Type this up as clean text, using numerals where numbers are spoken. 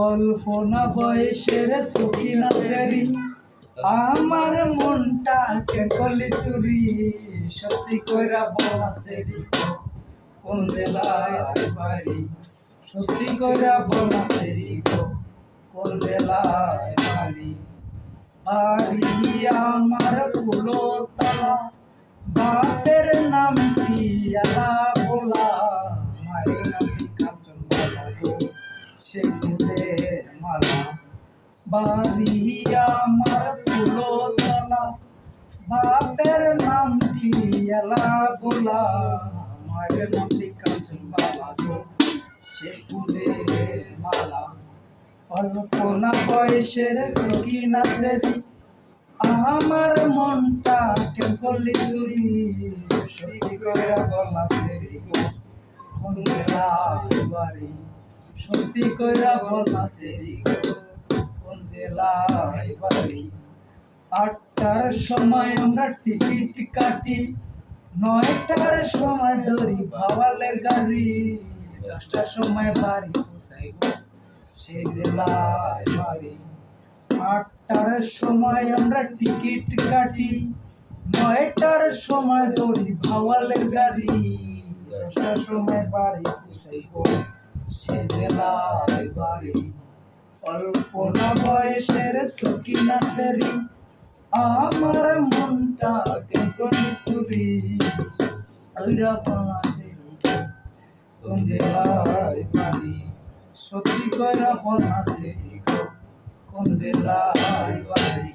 অল্প না বয়সের সখিনা সেরি আমার মনটা কে কলি চুরি সত্যি কইরা বলা সেরি কোন জেলায় বাড়ি সত্যি কইরা বলা সেরি কোন জেলায় বাড়ি বাড়ি আমার ফুলতলা বাপের নাম কি আলা বলা মায়ের নাম কি কাঞ্চন বালা গো সে ফুলের মালা বাড়ি আমার ফুলতলা বাপের নাম কি আলা বলা মায়ের নাম কি কাঞ্চন বালা গো সে ফুলের মালা অল্প না বয়সের সখিনা সেরি আমার মনটা কেন করলি চুরি সত্যি কইরা বলা সেরি গো কোন জেলায় বাড়ি সত্যি কইরা বলা সেরি গো কোন জেলায় বাড়ি 8টার সময় আমরা টিকিট কাটি 9টার সময় ধরি ভাওয়ালের গাড়ি 10টার সময় বাড়ি পৌঁছাই গো সেই জেলায় বাড়ি 8টার সময় আমরা টিকিট কাটি 9টার সময় ধরি ভাওয়ালের গাড়ি 10টার সময় বাড়ি পৌঁছাইব সে জেলায় বাড়ি অল্প না বয়সের সখিনা সেরি আমার মনটা কেন করলি চুরি ওইরা বলা সেরি কোন জেলায় বাড়ি সত্যি কইরা বলা সেরি কোন জেলায় বাড়ি